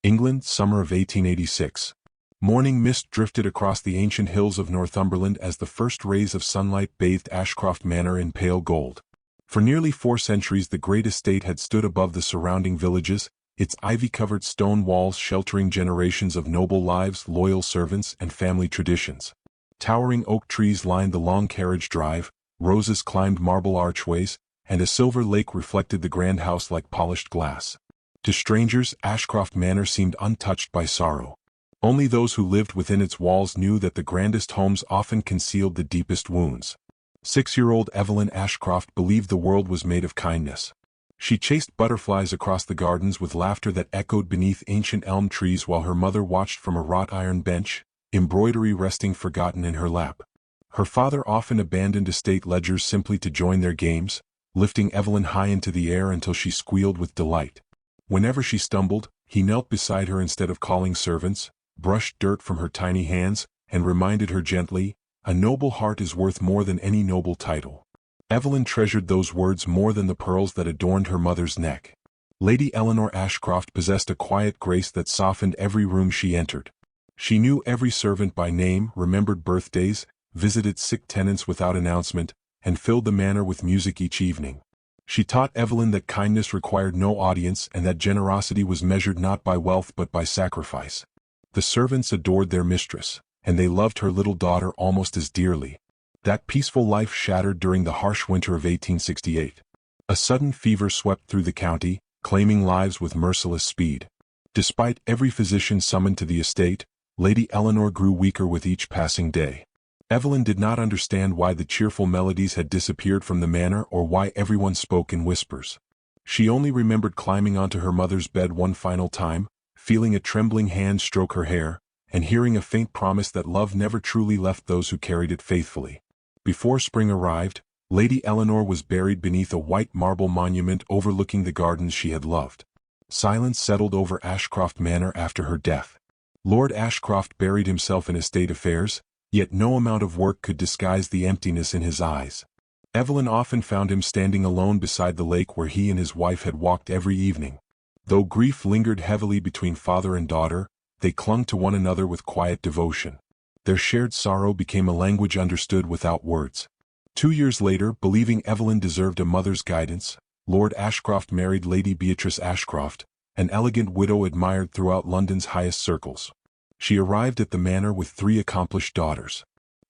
England, summer of 1886. Morning mist drifted across the ancient hills of Northumberland as the first rays of sunlight bathed Ashcroft Manor in pale gold. For nearly 4 centuries the great estate had stood above the surrounding villages, its ivy-covered stone walls sheltering generations of noble lives, loyal servants, and family traditions. Towering oak trees lined the long carriage drive, roses climbed marble archways, and a silver lake reflected the grand house like polished glass. To strangers, Ashcroft Manor seemed untouched by sorrow. Only those who lived within its walls knew that the grandest homes often concealed the deepest wounds. 6-year-old Evelyn Ashcroft believed the world was made of kindness. She chased butterflies across the gardens with laughter that echoed beneath ancient elm trees while her mother watched from a wrought iron bench, embroidery resting forgotten in her lap. Her father often abandoned estate ledgers simply to join their games, lifting Evelyn high into the air until she squealed with delight. Whenever she stumbled, he knelt beside her instead of calling servants, brushed dirt from her tiny hands, and reminded her gently, "A noble heart is worth more than any noble title." Evelyn treasured those words more than the pearls that adorned her mother's neck. Lady Eleanor Ashcroft possessed a quiet grace that softened every room she entered. She knew every servant by name, remembered birthdays, visited sick tenants without announcement, and filled the manor with music each evening. She taught Evelyn that kindness required no audience and that generosity was measured not by wealth but by sacrifice. The servants adored their mistress, and they loved her little daughter almost as dearly. That peaceful life shattered during the harsh winter of 1868. A sudden fever swept through the county, claiming lives with merciless speed. Despite every physician summoned to the estate, Lady Eleanor grew weaker with each passing day. Evelyn did not understand why the cheerful melodies had disappeared from the manor or why everyone spoke in whispers. She only remembered climbing onto her mother's bed one final time, feeling a trembling hand stroke her hair, and hearing a faint promise that love never truly left those who carried it faithfully. Before spring arrived, Lady Eleanor was buried beneath a white marble monument overlooking the gardens she had loved. Silence settled over Ashcroft Manor after her death. Lord Ashcroft buried himself in estate affairs, yet no amount of work could disguise the emptiness in his eyes. Evelyn often found him standing alone beside the lake where he and his wife had walked every evening. Though grief lingered heavily between father and daughter, they clung to one another with quiet devotion. Their shared sorrow became a language understood without words. 2 years later, believing Evelyn deserved a mother's guidance, Lord Ashcroft married Lady Beatrice Ashcroft, an elegant widow admired throughout London's highest circles. She arrived at the manor with 3 accomplished daughters.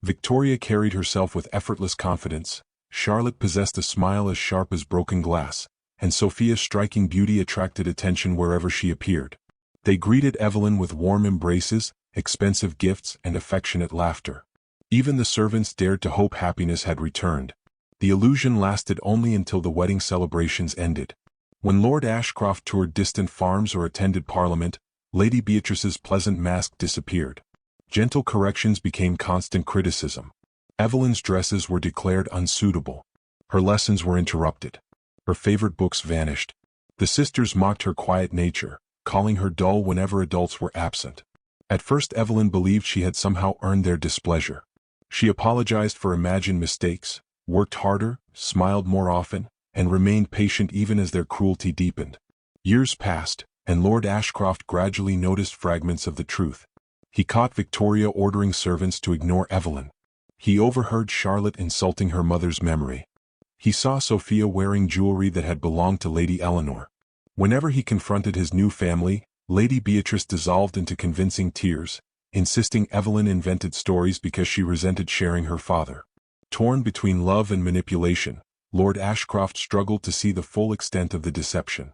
Victoria carried herself with effortless confidence, Charlotte possessed a smile as sharp as broken glass, and Sophia's striking beauty attracted attention wherever she appeared. They greeted Evelyn with warm embraces, expensive gifts, and affectionate laughter. Even the servants dared to hope happiness had returned. The illusion lasted only until the wedding celebrations ended. When Lord Ashcroft toured distant farms or attended Parliament, Lady Beatrice's pleasant mask disappeared. Gentle corrections became constant criticism. Evelyn's dresses were declared unsuitable. Her lessons were interrupted. Her favorite books vanished. The sisters mocked her quiet nature, calling her dull whenever adults were absent. At first Evelyn believed she had somehow earned their displeasure. She apologized for imagined mistakes, worked harder, smiled more often, and remained patient even as their cruelty deepened. Years passed, and Lord Ashcroft gradually noticed fragments of the truth. He caught Victoria ordering servants to ignore Evelyn. He overheard Charlotte insulting her mother's memory. He saw Sophia wearing jewelry that had belonged to Lady Eleanor. Whenever he confronted his new family, Lady Beatrice dissolved into convincing tears, insisting Evelyn invented stories because she resented sharing her father. Torn between love and manipulation, Lord Ashcroft struggled to see the full extent of the deception.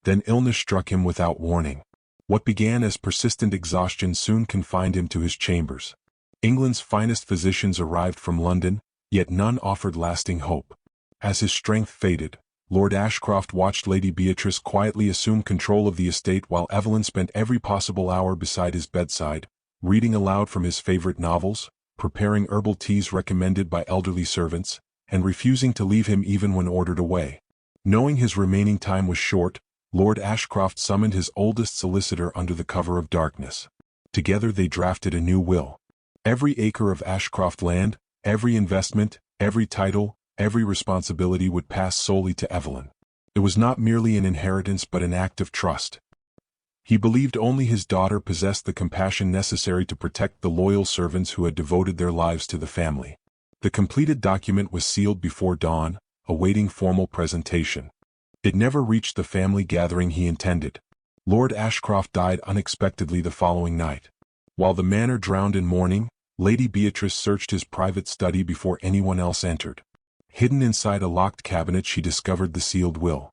Then illness struck him without warning. What began as persistent exhaustion soon confined him to his chambers. England's finest physicians arrived from London, yet none offered lasting hope. As his strength faded, Lord Ashcroft watched Lady Beatrice quietly assume control of the estate while Evelyn spent every possible hour beside his bedside, reading aloud from his favorite novels, preparing herbal teas recommended by elderly servants, and refusing to leave him even when ordered away. Knowing his remaining time was short, Lord Ashcroft summoned his oldest solicitor under the cover of darkness. Together they drafted a new will. Every acre of Ashcroft land, every investment, every title, every responsibility would pass solely to Evelyn. It was not merely an inheritance but an act of trust. He believed only his daughter possessed the compassion necessary to protect the loyal servants who had devoted their lives to the family. The completed document was sealed before dawn, awaiting formal presentation. It never reached the family gathering he intended. Lord Ashcroft died unexpectedly the following night. While the manor drowned in mourning, Lady Beatrice searched his private study before anyone else entered. Hidden inside a locked cabinet she discovered the sealed will.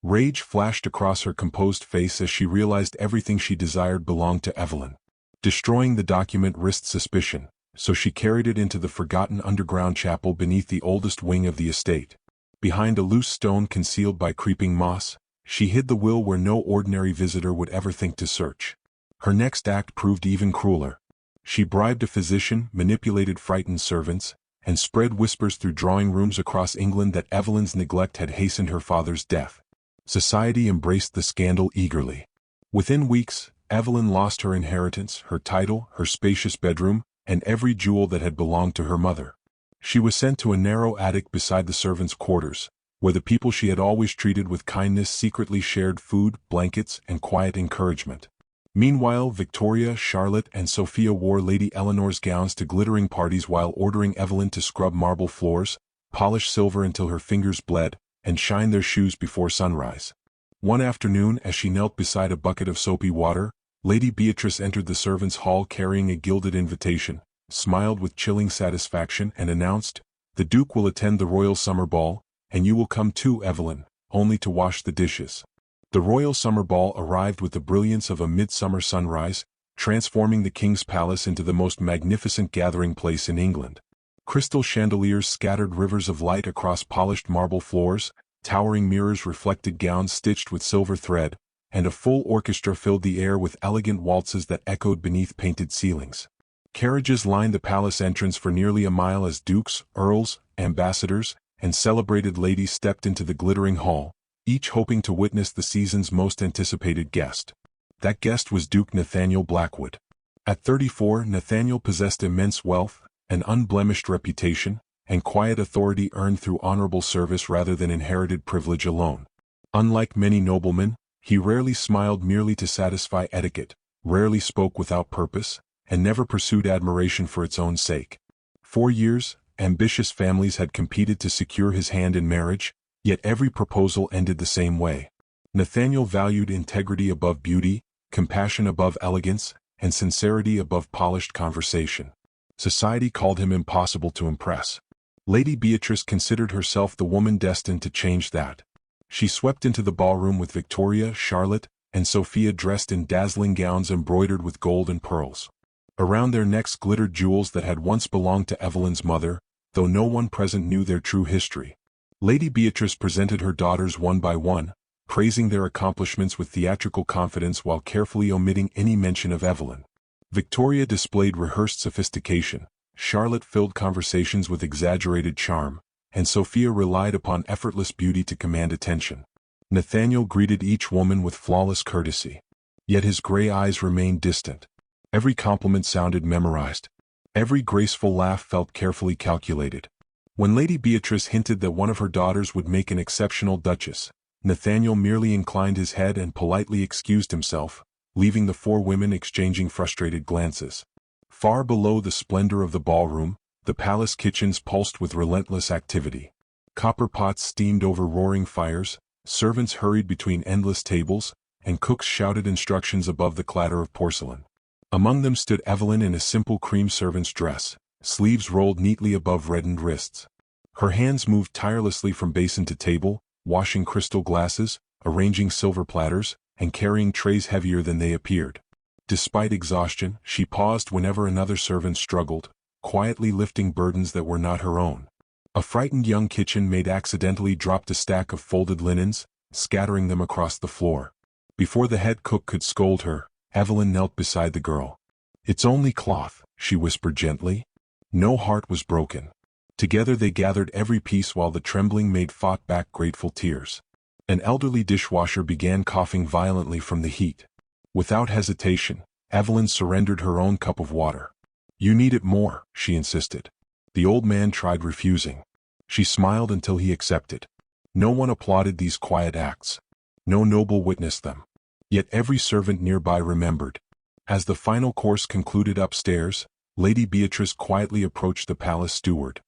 Rage flashed across her composed face as she realized everything she desired belonged to Evelyn. Destroying the document risked suspicion, so she carried it into the forgotten underground chapel beneath the oldest wing of the estate. Behind a loose stone concealed by creeping moss, she hid the will where no ordinary visitor would ever think to search. Her next act proved even crueler. She bribed a physician, manipulated frightened servants, and spread whispers through drawing rooms across England that Evelyn's neglect had hastened her father's death. Society embraced the scandal eagerly. Within weeks, Evelyn lost her inheritance, her title, her spacious bedroom, and every jewel that had belonged to her mother. She was sent to a narrow attic beside the servants' quarters, where the people she had always treated with kindness secretly shared food, blankets, and quiet encouragement. Meanwhile, Victoria, Charlotte, and Sophia wore Lady Eleanor's gowns to glittering parties while ordering Evelyn to scrub marble floors, polish silver until her fingers bled, and shine their shoes before sunrise. One afternoon, as she knelt beside a bucket of soapy water, Lady Beatrice entered the servants' hall carrying a gilded invitation, smiled with chilling satisfaction, and announced, "The Duke will attend the royal summer ball, and you will come too, Evelyn, only to wash the dishes." The royal summer ball arrived with the brilliance of a midsummer sunrise, transforming the king's palace into the most magnificent gathering place in England. Crystal chandeliers scattered rivers of light across polished marble floors, towering mirrors reflected gowns stitched with silver thread, and a full orchestra filled the air with elegant waltzes that echoed beneath painted ceilings. Carriages lined the palace entrance for nearly a mile as dukes, earls, ambassadors, and celebrated ladies stepped into the glittering hall, each hoping to witness the season's most anticipated guest. That guest was Duke Nathaniel Blackwood. At 34, Nathaniel possessed immense wealth, an unblemished reputation, and quiet authority earned through honorable service rather than inherited privilege alone. Unlike many noblemen, he rarely smiled merely to satisfy etiquette, rarely spoke without purpose, and never pursued admiration for its own sake. For years, ambitious families had competed to secure his hand in marriage, yet every proposal ended the same way. Nathaniel valued integrity above beauty, compassion above elegance, and sincerity above polished conversation. Society called him impossible to impress. Lady Beatrice considered herself the woman destined to change that. She swept into the ballroom with Victoria, Charlotte, and Sophia dressed in dazzling gowns embroidered with gold and pearls. Around their necks glittered jewels that had once belonged to Evelyn's mother, though no one present knew their true history. Lady Beatrice presented her daughters one by one, praising their accomplishments with theatrical confidence while carefully omitting any mention of Evelyn. Victoria displayed rehearsed sophistication, Charlotte filled conversations with exaggerated charm, and Sophia relied upon effortless beauty to command attention. Nathaniel greeted each woman with flawless courtesy. Yet his gray eyes remained distant. Every compliment sounded memorized. Every graceful laugh felt carefully calculated. When Lady Beatrice hinted that one of her daughters would make an exceptional duchess, Nathaniel merely inclined his head and politely excused himself, leaving the four women exchanging frustrated glances. Far below the splendor of the ballroom, the palace kitchens pulsed with relentless activity. Copper pots steamed over roaring fires, servants hurried between endless tables, and cooks shouted instructions above the clatter of porcelain. Among them stood Evelyn in a simple cream servant's dress, sleeves rolled neatly above reddened wrists. Her hands moved tirelessly from basin to table, washing crystal glasses, arranging silver platters, and carrying trays heavier than they appeared. Despite exhaustion, she paused whenever another servant struggled, quietly lifting burdens that were not her own. A frightened young kitchen maid accidentally dropped a stack of folded linens, scattering them across the floor. Before the head cook could scold her, Evelyn knelt beside the girl. "It's only cloth," she whispered gently. No heart was broken. Together they gathered every piece while the trembling maid fought back grateful tears. An elderly dishwasher began coughing violently from the heat. Without hesitation, Evelyn surrendered her own cup of water. "You need it more," she insisted. The old man tried refusing. She smiled until he accepted. No one applauded these quiet acts. No noble witnessed them. Yet every servant nearby remembered. As the final course concluded upstairs, Lady Beatrice quietly approached the palace steward.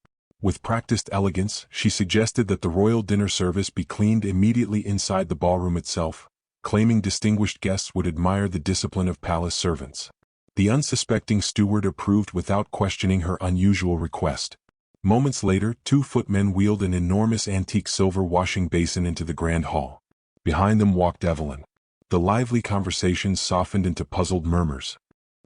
With practiced elegance, she suggested that the royal dinner service be cleaned immediately inside the ballroom itself, claiming distinguished guests would admire the discipline of palace servants. The unsuspecting steward approved without questioning her unusual request. Moments later, 2 footmen wheeled an enormous antique silver washing basin into the grand hall. Behind them walked Evelyn. The lively conversations softened into puzzled murmurs.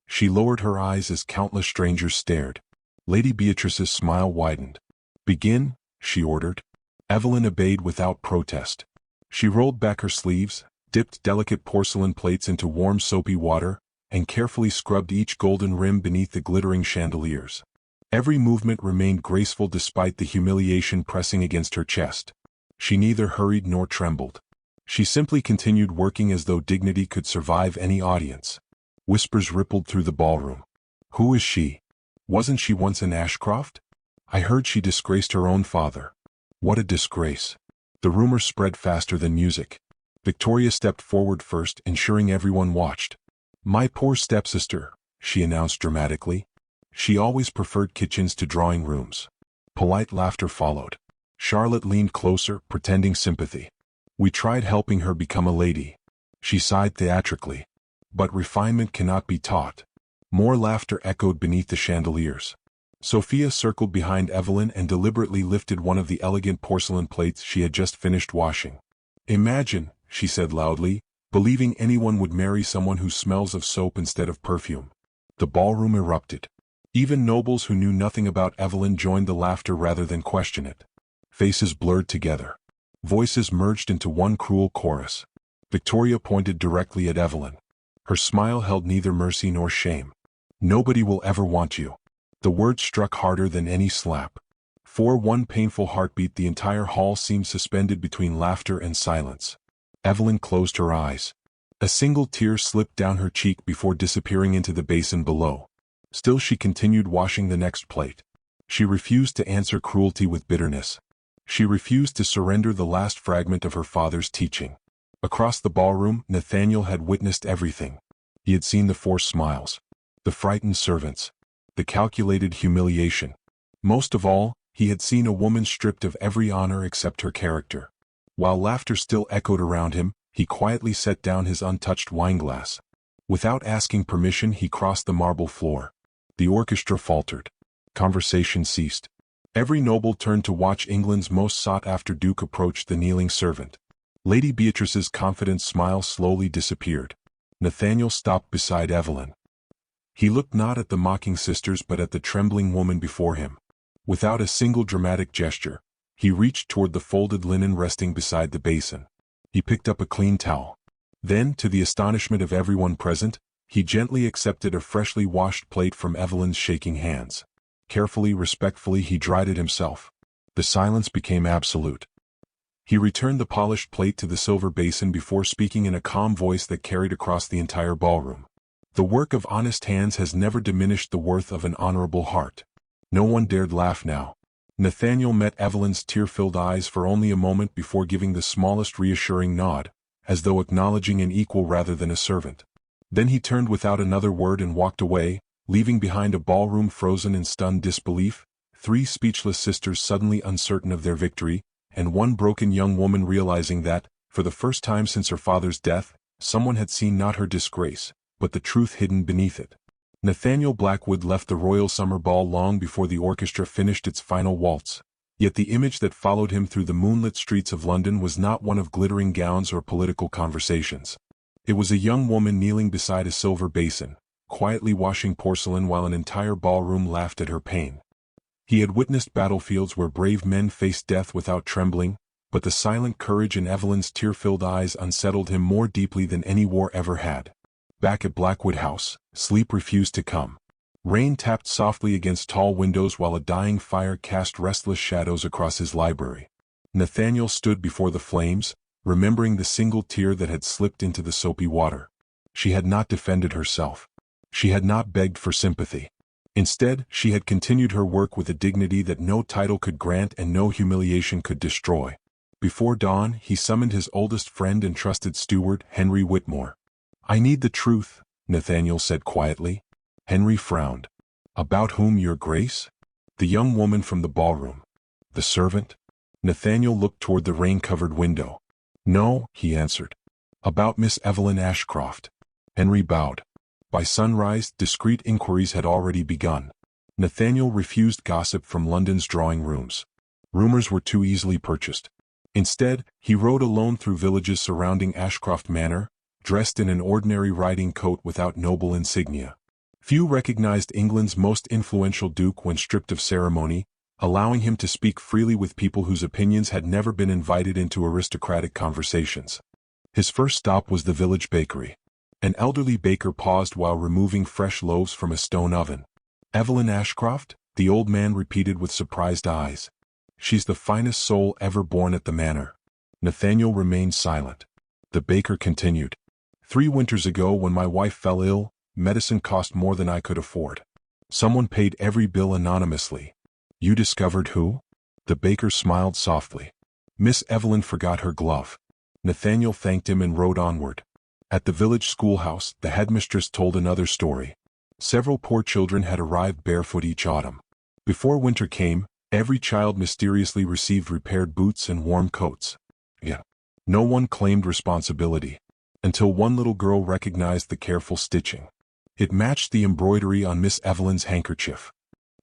She lowered her eyes as countless strangers stared. Lady Beatrice's smile widened. "Begin," she ordered. Evelyn obeyed without protest. She rolled back her sleeves, dipped delicate porcelain plates into warm soapy water, and carefully scrubbed each golden rim beneath the glittering chandeliers. Every movement remained graceful despite the humiliation pressing against her chest. She neither hurried nor trembled. She simply continued working as though dignity could survive any audience. Whispers rippled through the ballroom. "Who is she? Wasn't she once an Ashcroft? I heard she disgraced her own father. What a disgrace." The rumor spread faster than music. Victoria stepped forward first, ensuring everyone watched. "My poor stepsister," she announced dramatically. "She always preferred kitchens to drawing rooms." Polite laughter followed. Charlotte leaned closer, pretending sympathy. "We tried helping her become a lady." She sighed theatrically. "But refinement cannot be taught." More laughter echoed beneath the chandeliers. Sophia circled behind Evelyn and deliberately lifted one of the elegant porcelain plates she had just finished washing. "Imagine," she said loudly, "believing anyone would marry someone who smells of soap instead of perfume." The ballroom erupted. Even nobles who knew nothing about Evelyn joined the laughter rather than question it. Faces blurred together. Voices merged into one cruel chorus. Victoria pointed directly at Evelyn. Her smile held neither mercy nor shame. "Nobody will ever want you." The word struck harder than any slap. For one painful heartbeat, the entire hall seemed suspended between laughter and silence. Evelyn closed her eyes. A single tear slipped down her cheek before disappearing into the basin below. Still she continued washing the next plate. She refused to answer cruelty with bitterness. She refused to surrender the last fragment of her father's teaching. Across the ballroom, Nathaniel had witnessed everything. He had seen the forced smiles, the frightened servants, the calculated humiliation. Most of all, he had seen a woman stripped of every honor except her character. While laughter still echoed around him, he quietly set down his untouched wineglass. Without asking permission, he crossed the marble floor. The orchestra faltered. Conversation ceased. Every noble turned to watch England's most sought-after duke approach the kneeling servant. Lady Beatrice's confident smile slowly disappeared. Nathaniel stopped beside Evelyn. He looked not at the mocking sisters but at the trembling woman before him. Without a single dramatic gesture, he reached toward the folded linen resting beside the basin. He picked up a clean towel. Then, to the astonishment of everyone present, he gently accepted a freshly washed plate from Evelyn's shaking hands. Carefully, respectfully, he dried it himself. The silence became absolute. He returned the polished plate to the silver basin before speaking in a calm voice that carried across the entire ballroom. "The work of honest hands has never diminished the worth of an honorable heart." No one dared laugh now. Nathaniel met Evelyn's tear-filled eyes for only a moment before giving the smallest reassuring nod, as though acknowledging an equal rather than a servant. Then he turned without another word and walked away, leaving behind a ballroom frozen in stunned disbelief, 3 speechless sisters suddenly uncertain of their victory, and one broken young woman realizing that, for the first time since her father's death, someone had seen not her disgrace, but the truth hidden beneath it. Nathaniel Blackwood left the royal summer ball long before the orchestra finished its final waltz. Yet the image that followed him through the moonlit streets of London was not one of glittering gowns or political conversations. It was a young woman kneeling beside a silver basin, quietly washing porcelain while an entire ballroom laughed at her pain. He had witnessed battlefields where brave men faced death without trembling, but the silent courage in Evelyn's tear-filled eyes unsettled him more deeply than any war ever had. Back at Blackwood House, sleep refused to come. Rain tapped softly against tall windows while a dying fire cast restless shadows across his library. Nathaniel stood before the flames, remembering the single tear that had slipped into the soapy water. She had not defended herself. She had not begged for sympathy. Instead, she had continued her work with a dignity that no title could grant and no humiliation could destroy. Before dawn, he summoned his oldest friend and trusted steward, Henry Whitmore. I need the truth, Nathaniel said quietly. Henry frowned. About whom, your grace? The young woman from the ballroom. The servant? Nathaniel looked toward the rain-covered window. No, he answered. About Miss Evelyn Ashcroft. Henry bowed. By sunrise, discreet inquiries had already begun. Nathaniel refused gossip from London's drawing rooms. Rumors were too easily purchased. Instead, he rode alone through villages surrounding Ashcroft Manor, dressed in an ordinary riding coat without noble insignia. Few recognized England's most influential duke when stripped of ceremony, allowing him to speak freely with people whose opinions had never been invited into aristocratic conversations. His first stop was the village bakery. An elderly baker paused while removing fresh loaves from a stone oven. Evelyn Ashcroft? The old man repeated with surprised eyes. She's the finest soul ever born at the manor. Nathaniel remained silent. The baker continued. 3 winters ago, when my wife fell ill, medicine cost more than I could afford. Someone paid every bill anonymously. You discovered who? The baker smiled softly. Miss Evelyn forgot her glove. Nathaniel thanked him and rode onward. At the village schoolhouse, the headmistress told another story. Several poor children had arrived barefoot each autumn. Before winter came, every child mysteriously received repaired boots and warm coats. Yet, no one claimed responsibility, until one little girl recognized the careful stitching. It matched the embroidery on Miss Evelyn's handkerchief.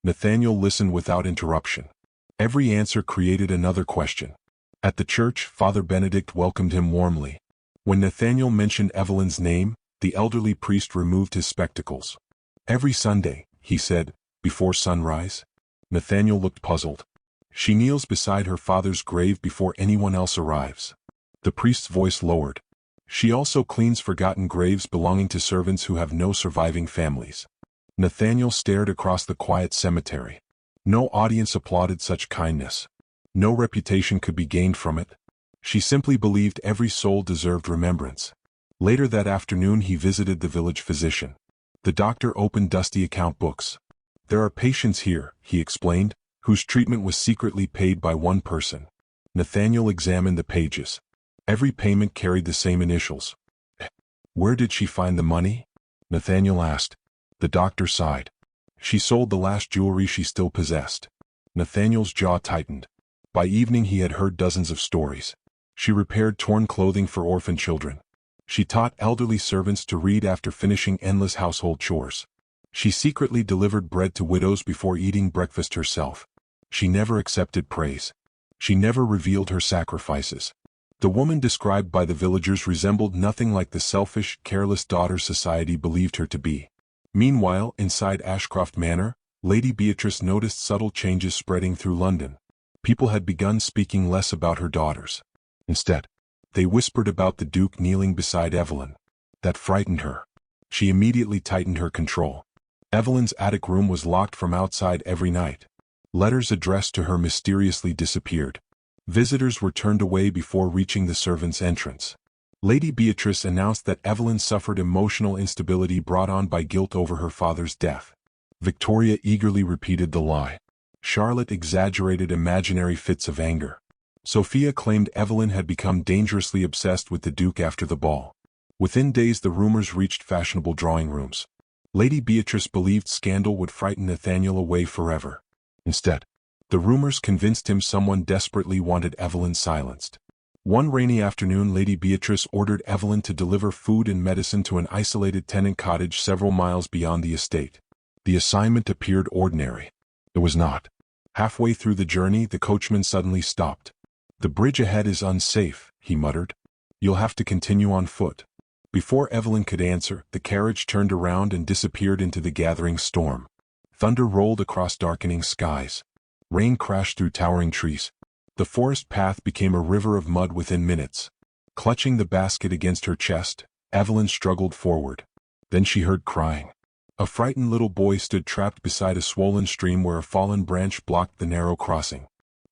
Nathaniel listened without interruption. Every answer created another question. At the church, Father Benedict welcomed him warmly. When Nathaniel mentioned Evelyn's name, the elderly priest removed his spectacles. Every Sunday, he said, before sunrise. Nathaniel looked puzzled. She kneels beside her father's grave before anyone else arrives. The priest's voice lowered. She also cleans forgotten graves belonging to servants who have no surviving families. Nathaniel stared across the quiet cemetery. No audience applauded such kindness. No reputation could be gained from it. She simply believed every soul deserved remembrance. Later that afternoon he visited the village physician. The doctor opened dusty account books. There are patients here, he explained, whose treatment was secretly paid by one person. Nathaniel examined the pages. Every payment carried the same initials. Where did she find the money? Nathaniel asked. The doctor sighed. She sold the last jewelry she still possessed. Nathaniel's jaw tightened. By evening he had heard dozens of stories. She repaired torn clothing for orphan children. She taught elderly servants to read after finishing endless household chores. She secretly delivered bread to widows before eating breakfast herself. She never accepted praise. She never revealed her sacrifices. The woman described by the villagers resembled nothing like the selfish, careless daughter society believed her to be. Meanwhile, inside Ashcroft Manor, Lady Beatrice noticed subtle changes spreading through London. People had begun speaking less about her daughters. Instead, they whispered about the Duke kneeling beside Evelyn. That frightened her. She immediately tightened her control. Evelyn's attic room was locked from outside every night. Letters addressed to her mysteriously disappeared. Visitors were turned away before reaching the servants' entrance. Lady Beatrice announced that Evelyn suffered emotional instability brought on by guilt over her father's death. Victoria eagerly repeated the lie. Charlotte exaggerated imaginary fits of anger. Sophia claimed Evelyn had become dangerously obsessed with the Duke after the ball. Within days the rumors reached fashionable drawing rooms. Lady Beatrice believed scandal would frighten Nathaniel away forever. Instead, the rumors convinced him someone desperately wanted Evelyn silenced. One rainy afternoon Lady Beatrice ordered Evelyn to deliver food and medicine to an isolated tenant cottage several miles beyond the estate. The assignment appeared ordinary. It was not. Halfway through the journey the coachman suddenly stopped. "The bridge ahead is unsafe," he muttered. "You'll have to continue on foot." Before Evelyn could answer, the carriage turned around and disappeared into the gathering storm. Thunder rolled across darkening skies. Rain crashed through towering trees. The forest path became a river of mud within minutes. Clutching the basket against her chest, Evelyn struggled forward. Then she heard crying. A frightened little boy stood trapped beside a swollen stream where a fallen branch blocked the narrow crossing.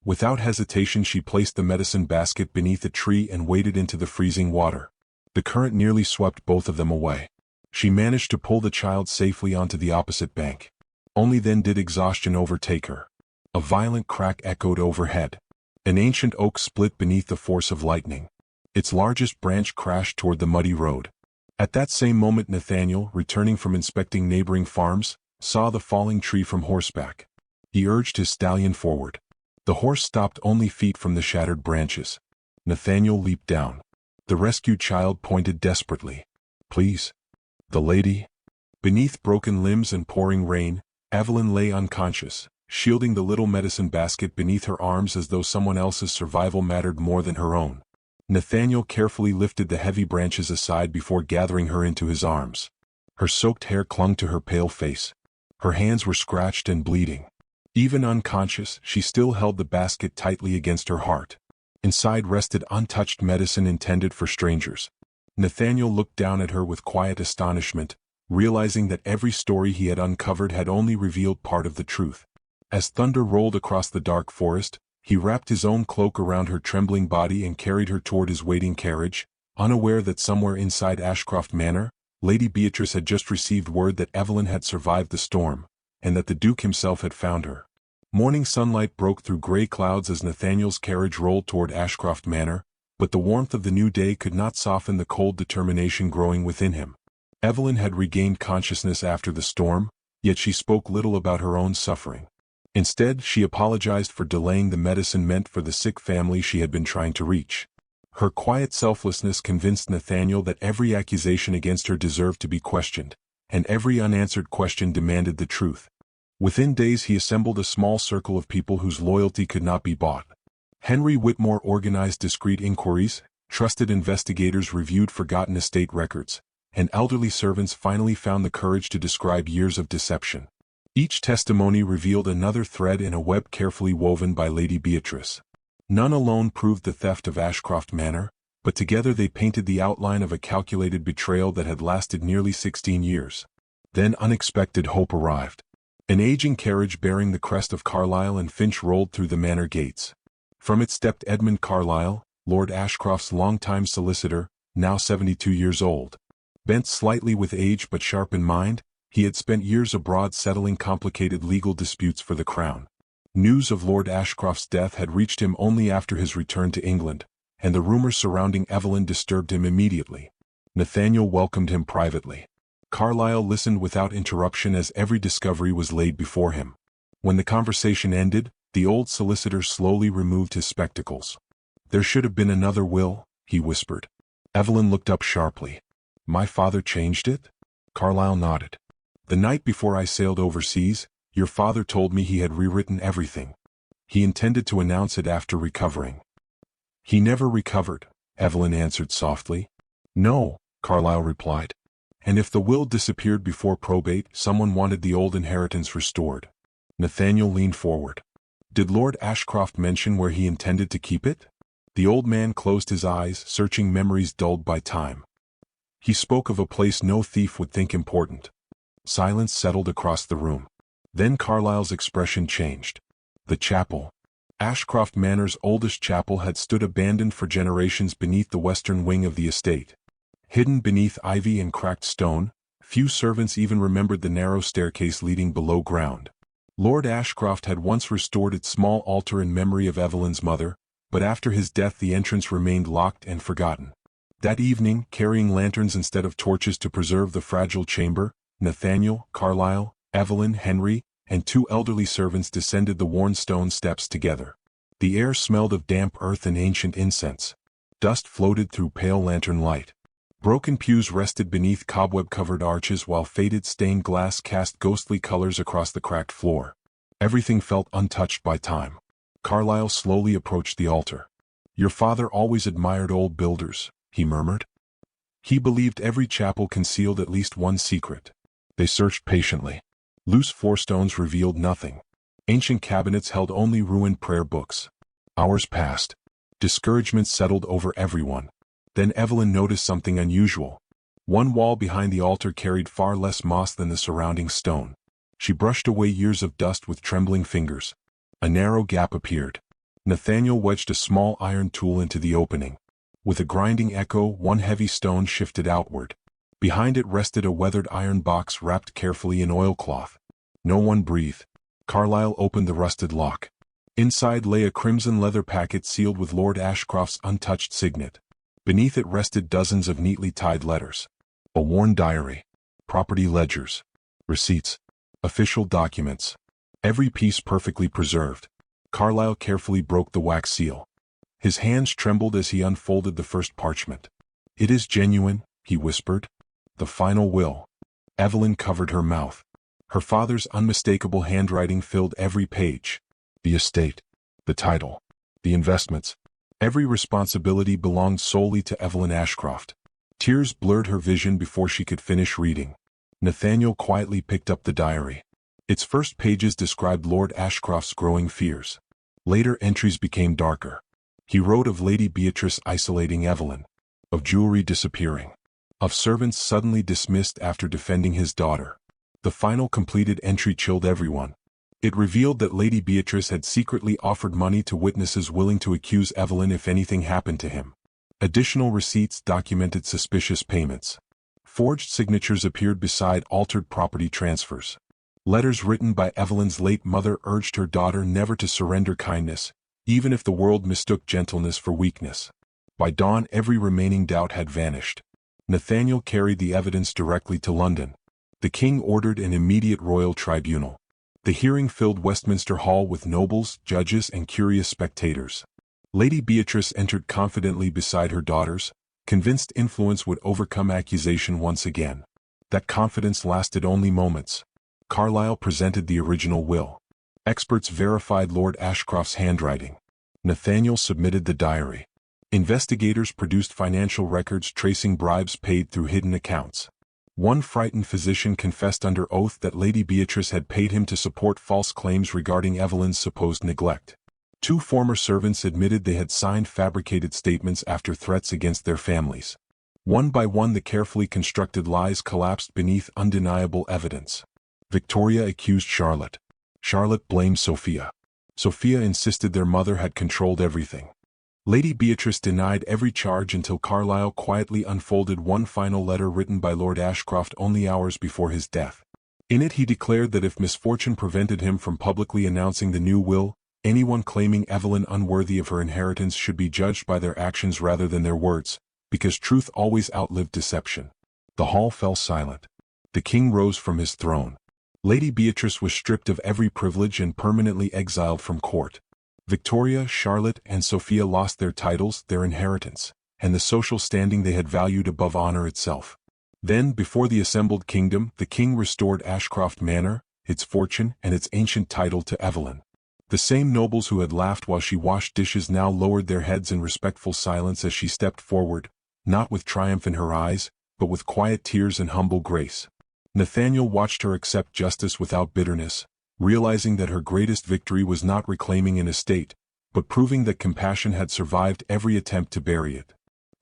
Without hesitation she placed the medicine basket beneath a tree and waded into the freezing water. The current nearly swept both of them away. She managed to pull the child safely onto the opposite bank. Only then did exhaustion overtake her. A violent crack echoed overhead. An ancient oak split beneath the force of lightning. Its largest branch crashed toward the muddy road. At that same moment Nathaniel, returning from inspecting neighboring farms, saw the falling tree from horseback. He urged his stallion forward. The horse stopped only feet from the shattered branches. Nathaniel leaped down. The rescued child pointed desperately. "Please. The lady." Beneath broken limbs and pouring rain, Evelyn lay unconscious, shielding the little medicine basket beneath her arms as though someone else's survival mattered more than her own. Nathaniel carefully lifted the heavy branches aside before gathering her into his arms. Her soaked hair clung to her pale face. Her hands were scratched and bleeding. Even unconscious, she still held the basket tightly against her heart. Inside rested untouched medicine intended for strangers. Nathaniel looked down at her with quiet astonishment, realizing that every story he had uncovered had only revealed part of the truth. As thunder rolled across the dark forest, he wrapped his own cloak around her trembling body and carried her toward his waiting carriage, unaware that somewhere inside Ashcroft Manor, Lady Beatrice had just received word that Evelyn had survived the storm, and that the Duke himself had found her. Morning sunlight broke through gray clouds as Nathaniel's carriage rolled toward Ashcroft Manor, but the warmth of the new day could not soften the cold determination growing within him. Evelyn had regained consciousness after the storm, yet she spoke little about her own suffering. Instead, she apologized for delaying the medicine meant for the sick family she had been trying to reach. Her quiet selflessness convinced Nathaniel that every accusation against her deserved to be questioned, and every unanswered question demanded the truth. Within days he assembled a small circle of people whose loyalty could not be bought. Henry Whitmore organized discreet inquiries, trusted investigators reviewed forgotten estate records, and elderly servants finally found the courage to describe years of deception. Each testimony revealed another thread in a web carefully woven by Lady Beatrice. None alone proved the theft of Ashcroft Manor, but together they painted the outline of a calculated betrayal that had lasted nearly 16 years. Then unexpected hope arrived. An aging carriage bearing the crest of Carlisle and Finch rolled through the manor gates. From it stepped Edmund Carlisle, Lord Ashcroft's longtime solicitor, now 72 years old. Bent slightly with age but sharp in mind, he had spent years abroad settling complicated legal disputes for the crown. News of Lord Ashcroft's death had reached him only after his return to England, and the rumors surrounding Evelyn disturbed him immediately. Nathaniel welcomed him privately. Carlisle listened without interruption as every discovery was laid before him. When the conversation ended, the old solicitor slowly removed his spectacles. "There should have been another will," he whispered. Evelyn looked up sharply. "My father changed it?" Carlisle nodded. "The night before I sailed overseas, your father told me he had rewritten everything. He intended to announce it after recovering." "He never recovered," Evelyn answered softly. "No," Carlisle replied. "And if the will disappeared before probate, someone wanted the old inheritance restored." Nathaniel leaned forward. "Did Lord Ashcroft mention where he intended to keep it?" The old man closed his eyes, searching memories dulled by time. "He spoke of a place no thief would think important." Silence settled across the room. Then Carlisle's expression changed. The chapel. Ashcroft Manor's oldest chapel had stood abandoned for generations beneath the western wing of the estate. Hidden beneath ivy and cracked stone, few servants even remembered the narrow staircase leading below ground. Lord Ashcroft had once restored its small altar in memory of Evelyn's mother, but after his death the entrance remained locked and forgotten. That evening, carrying lanterns instead of torches to preserve the fragile chamber, Nathaniel, Carlisle, Evelyn, Henry, and two elderly servants descended the worn stone steps together. The air smelled of damp earth and ancient incense. Dust floated through pale lantern light. Broken pews rested beneath cobweb-covered arches while faded stained glass cast ghostly colors across the cracked floor. Everything felt untouched by time. Carlisle slowly approached the altar. "Your father always admired old builders," he murmured. "He believed every chapel concealed at least one secret." They searched patiently. Loose floorstones revealed nothing. Ancient cabinets held only ruined prayer books. Hours passed. Discouragement settled over everyone. Then Evelyn noticed something unusual. One wall behind the altar carried far less moss than the surrounding stone. She brushed away years of dust with trembling fingers. A narrow gap appeared. Nathaniel wedged a small iron tool into the opening. With a grinding echo, one heavy stone shifted outward. Behind it rested a weathered iron box wrapped carefully in oilcloth. No one breathed. Carlisle opened the rusted lock. Inside lay a crimson leather packet sealed with Lord Ashcroft's untouched signet. Beneath it rested dozens of neatly tied letters. A worn diary. Property ledgers. Receipts. Official documents. Every piece perfectly preserved. Carlyle carefully broke the wax seal. His hands trembled as he unfolded the first parchment. "It is genuine," he whispered. "The final will." Evelyn covered her mouth. Her father's unmistakable handwriting filled every page. The estate. The title. The investments. Every responsibility belonged solely to Evelyn Ashcroft. Tears blurred her vision before she could finish reading. Nathaniel quietly picked up the diary. Its first pages described Lord Ashcroft's growing fears. Later entries became darker. He wrote of Lady Beatrice isolating Evelyn, of jewelry disappearing, of servants suddenly dismissed after defending his daughter. The final completed entry chilled everyone. It revealed that Lady Beatrice had secretly offered money to witnesses willing to accuse Evelyn if anything happened to him. Additional receipts documented suspicious payments. Forged signatures appeared beside altered property transfers. Letters written by Evelyn's late mother urged her daughter never to surrender kindness, even if the world mistook gentleness for weakness. By dawn every remaining doubt had vanished. Nathaniel carried the evidence directly to London. The king ordered an immediate royal tribunal. The hearing filled Westminster Hall with nobles, judges, and curious spectators. Lady Beatrice entered confidently beside her daughters, convinced influence would overcome accusation once again. That confidence lasted only moments. Carlyle presented the original will. Experts verified Lord Ashcroft's handwriting. Nathaniel submitted the diary. Investigators produced financial records tracing bribes paid through hidden accounts. One frightened physician confessed under oath that Lady Beatrice had paid him to support false claims regarding Evelyn's supposed neglect. Two former servants admitted they had signed fabricated statements after threats against their families. One by one the carefully constructed lies collapsed beneath undeniable evidence. Victoria accused Charlotte. Charlotte blamed Sophia. Sophia insisted their mother had controlled everything. Lady Beatrice denied every charge until Carlyle quietly unfolded one final letter written by Lord Ashcroft only hours before his death. In it he declared that if misfortune prevented him from publicly announcing the new will, anyone claiming Evelyn unworthy of her inheritance should be judged by their actions rather than their words, because truth always outlived deception. The hall fell silent. The king rose from his throne. Lady Beatrice was stripped of every privilege and permanently exiled from court. Victoria, Charlotte, and Sophia lost their titles, their inheritance, and the social standing they had valued above honor itself. Then, before the assembled kingdom, the king restored Ashcroft Manor, its fortune, and its ancient title to Evelyn. The same nobles who had laughed while she washed dishes now lowered their heads in respectful silence as she stepped forward, not with triumph in her eyes, but with quiet tears and humble grace. Nathaniel watched her accept justice without bitterness, realizing that her greatest victory was not reclaiming an estate, but proving that compassion had survived every attempt to bury it.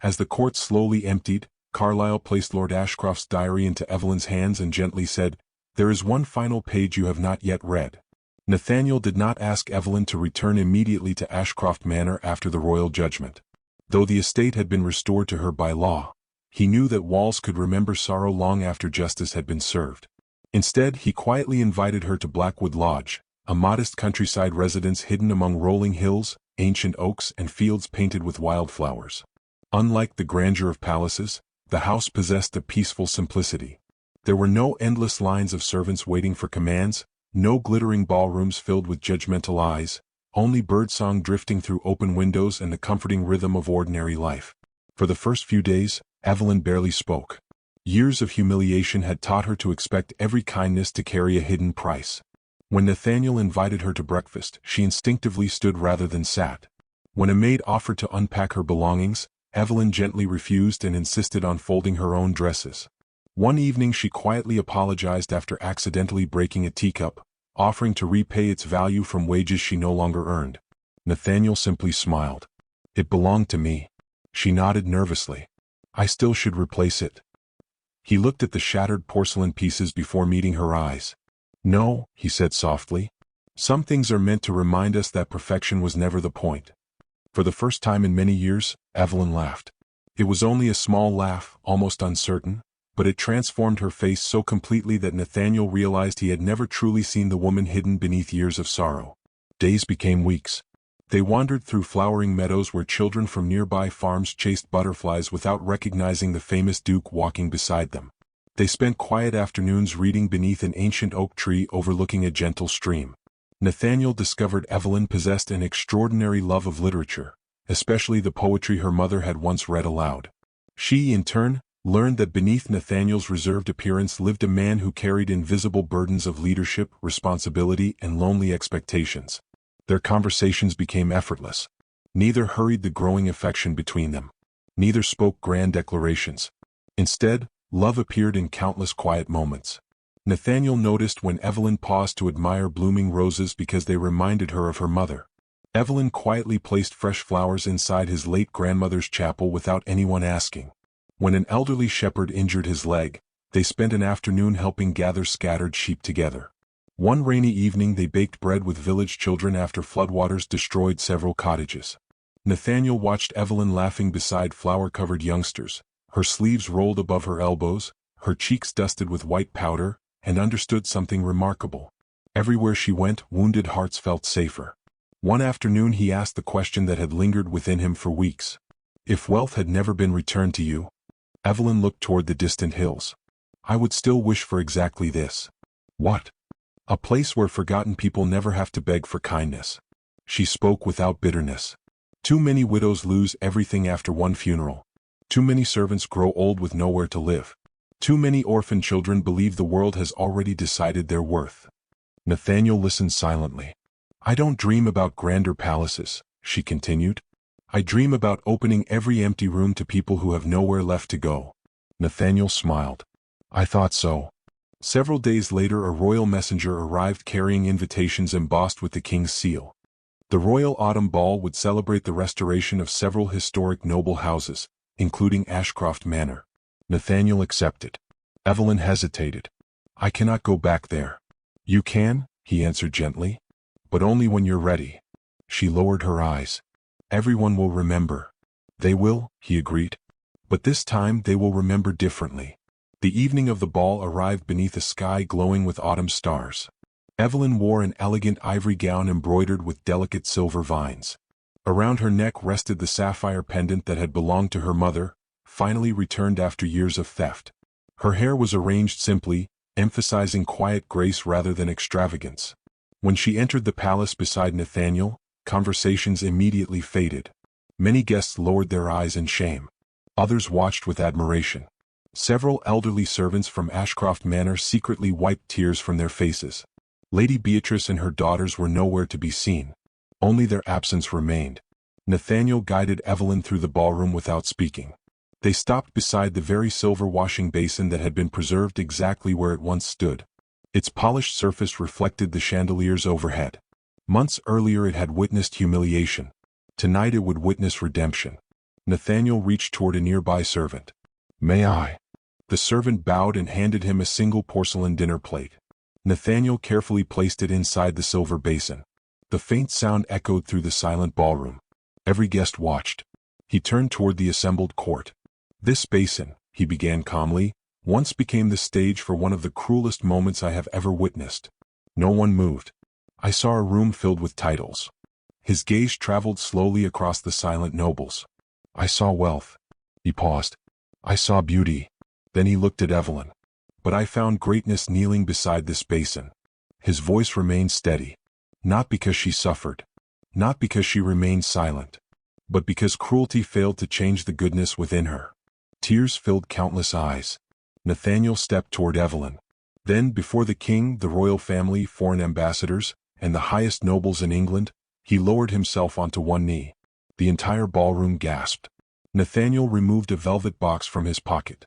As the court slowly emptied, Carlyle placed Lord Ashcroft's diary into Evelyn's hands and gently said, "There is one final page you have not yet read." Nathaniel did not ask Evelyn to return immediately to Ashcroft Manor after the royal judgment. Though the estate had been restored to her by law, he knew that walls could remember sorrow long after justice had been served. Instead, he quietly invited her to Blackwood Lodge, a modest countryside residence hidden among rolling hills, ancient oaks, and fields painted with wildflowers. Unlike the grandeur of palaces, the house possessed a peaceful simplicity. There were no endless lines of servants waiting for commands, no glittering ballrooms filled with judgmental eyes, only birdsong drifting through open windows and the comforting rhythm of ordinary life. For the first few days, Evelyn barely spoke. Years of humiliation had taught her to expect every kindness to carry a hidden price. When Nathaniel invited her to breakfast, she instinctively stood rather than sat. When a maid offered to unpack her belongings, Evelyn gently refused and insisted on folding her own dresses. One evening she quietly apologized after accidentally breaking a teacup, offering to repay its value from wages she no longer earned. Nathaniel simply smiled. "It belonged to me." She nodded nervously. "I still should replace it." He looked at the shattered porcelain pieces before meeting her eyes. "No," he said softly. "Some things are meant to remind us that perfection was never the point." For the first time in many years, Evelyn laughed. It was only a small laugh, almost uncertain, but it transformed her face so completely that Nathaniel realized he had never truly seen the woman hidden beneath years of sorrow. Days became weeks. They wandered through flowering meadows where children from nearby farms chased butterflies without recognizing the famous Duke walking beside them. They spent quiet afternoons reading beneath an ancient oak tree overlooking a gentle stream. Nathaniel discovered Evelyn possessed an extraordinary love of literature, especially the poetry her mother had once read aloud. She, in turn, learned that beneath Nathaniel's reserved appearance lived a man who carried invisible burdens of leadership, responsibility, and lonely expectations. Their conversations became effortless. Neither hurried the growing affection between them. Neither spoke grand declarations. Instead, love appeared in countless quiet moments. Nathaniel noticed when Evelyn paused to admire blooming roses because they reminded her of her mother. Evelyn quietly placed fresh flowers inside his late grandmother's chapel without anyone asking. When an elderly shepherd injured his leg, they spent an afternoon helping gather scattered sheep together. One rainy evening they baked bread with village children after floodwaters destroyed several cottages. Nathaniel watched Evelyn laughing beside flower-covered youngsters, her sleeves rolled above her elbows, her cheeks dusted with white powder, and understood something remarkable. Everywhere she went, wounded hearts felt safer. One afternoon he asked the question that had lingered within him for weeks. If wealth had never been returned to you? Evelyn looked toward the distant hills. I would still wish for exactly this. What? A place where forgotten people never have to beg for kindness. She spoke without bitterness. Too many widows lose everything after one funeral. Too many servants grow old with nowhere to live. Too many orphan children believe the world has already decided their worth. Nathaniel listened silently. I don't dream about grander palaces, she continued. I dream about opening every empty room to people who have nowhere left to go. Nathaniel smiled. I thought so. Several days later a royal messenger arrived carrying invitations embossed with the king's seal. The royal autumn ball would celebrate the restoration of several historic noble houses, including Ashcroft Manor. Nathaniel accepted. Evelyn hesitated. I cannot go back there. You can, he answered gently. But only when you're ready. She lowered her eyes. Everyone will remember. They will, he agreed. But this time they will remember differently. The evening of the ball arrived beneath a sky glowing with autumn stars. Evelyn wore an elegant ivory gown embroidered with delicate silver vines. Around her neck rested the sapphire pendant that had belonged to her mother, finally returned after years of theft. Her hair was arranged simply, emphasizing quiet grace rather than extravagance. When she entered the palace beside Nathaniel, conversations immediately faded. Many guests lowered their eyes in shame. Others watched with admiration. Several elderly servants from Ashcroft Manor secretly wiped tears from their faces. Lady Beatrice and her daughters were nowhere to be seen. Only their absence remained. Nathaniel guided Evelyn through the ballroom without speaking. They stopped beside the very silver washing basin that had been preserved exactly where it once stood. Its polished surface reflected the chandeliers overhead. Months earlier it had witnessed humiliation. Tonight it would witness redemption. Nathaniel reached toward a nearby servant. May I? The servant bowed and handed him a single porcelain dinner plate. Nathaniel carefully placed it inside the silver basin. The faint sound echoed through the silent ballroom. Every guest watched. He turned toward the assembled court. This basin, he began calmly, once became the stage for one of the cruelest moments I have ever witnessed. No one moved. I saw a room filled with titles. His gaze traveled slowly across the silent nobles. I saw wealth. He paused. I saw beauty. Then he looked at Evelyn. But I found greatness kneeling beside this basin. His voice remained steady. Not because she suffered. Not because she remained silent. But because cruelty failed to change the goodness within her. Tears filled countless eyes. Nathaniel stepped toward Evelyn. Then, before the king, the royal family, foreign ambassadors, and the highest nobles in England, he lowered himself onto one knee. The entire ballroom gasped. Nathaniel removed a velvet box from his pocket.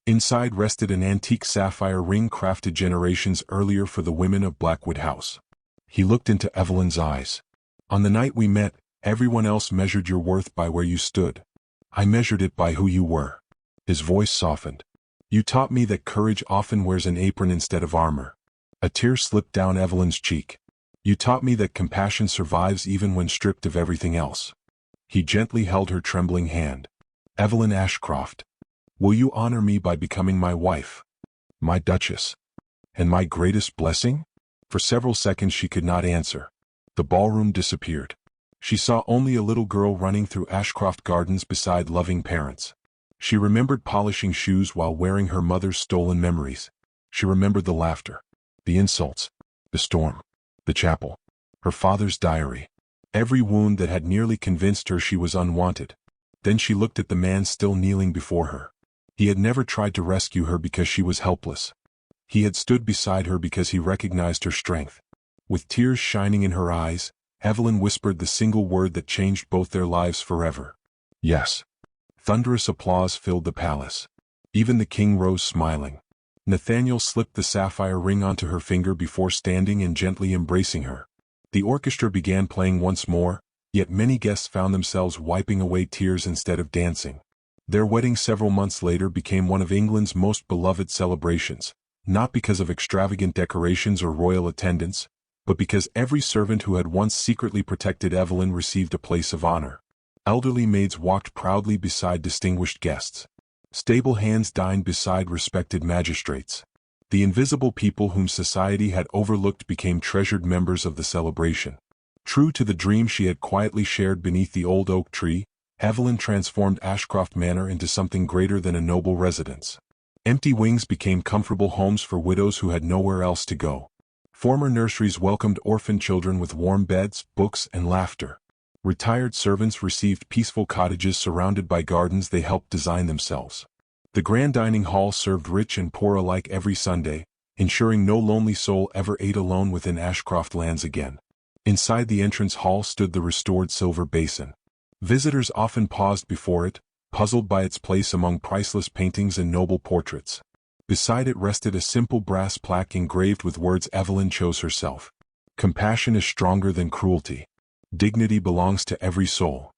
Inside rested an antique sapphire ring crafted generations earlier for the women of Blackwood House. He looked into Evelyn's eyes. On the night we met, everyone else measured your worth by where you stood. I measured it by who you were. His voice softened. You taught me that courage often wears an apron instead of armor. A tear slipped down Evelyn's cheek. You taught me that compassion survives even when stripped of everything else. He gently held her trembling hand. Evelyn Ashcroft. Will you honor me by becoming my wife? My Duchess? And my greatest blessing? For several seconds she could not answer. The ballroom disappeared. She saw only a little girl running through Ashcroft Gardens beside loving parents. She remembered polishing shoes while wearing her mother's stolen memories. She remembered the laughter, the insults, the storm, the chapel, her father's diary, every wound that had nearly convinced her she was unwanted. Then she looked at the man still kneeling before her. He had never tried to rescue her because she was helpless. He had stood beside her because he recognized her strength. With tears shining in her eyes, Evelyn whispered the single word that changed both their lives forever. Yes. Thunderous applause filled the palace. Even the king rose smiling. Nathaniel slipped the sapphire ring onto her finger before standing and gently embracing her. The orchestra began playing once more, yet many guests found themselves wiping away tears instead of dancing. Their wedding several months later became one of England's most beloved celebrations, not because of extravagant decorations or royal attendance, but because every servant who had once secretly protected Evelyn received a place of honor. Elderly maids walked proudly beside distinguished guests. Stable hands dined beside respected magistrates. The invisible people whom society had overlooked became treasured members of the celebration. True to the dream she had quietly shared beneath the old oak tree, Evelyn transformed Ashcroft Manor into something greater than a noble residence. Empty wings became comfortable homes for widows who had nowhere else to go. Former nurseries welcomed orphan children with warm beds, books, and laughter. Retired servants received peaceful cottages surrounded by gardens they helped design themselves. The grand dining hall served rich and poor alike every Sunday, ensuring no lonely soul ever ate alone within Ashcroft lands again. Inside the entrance hall stood the restored silver basin. Visitors often paused before it, puzzled by its place among priceless paintings and noble portraits. Beside it rested a simple brass plaque engraved with words Evelyn chose herself. Compassion is stronger than cruelty. Dignity belongs to every soul.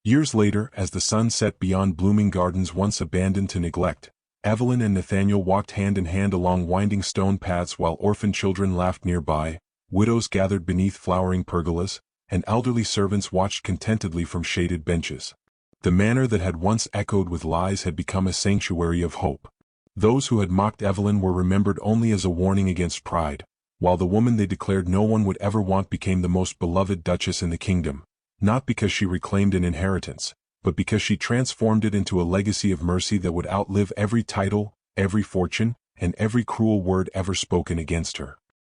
Years later, as the sun set beyond blooming gardens once abandoned to neglect, Evelyn and Nathaniel walked hand in hand along winding stone paths while orphan children laughed nearby, widows gathered beneath flowering pergolas, and elderly servants watched contentedly from shaded benches. The manor that had once echoed with lies had become a sanctuary of hope. Those who had mocked Evelyn were remembered only as a warning against pride, while the woman they declared no one would ever want became the most beloved duchess in the kingdom, not because she reclaimed an inheritance, but because she transformed it into a legacy of mercy that would outlive every title, every fortune, and every cruel word ever spoken against her.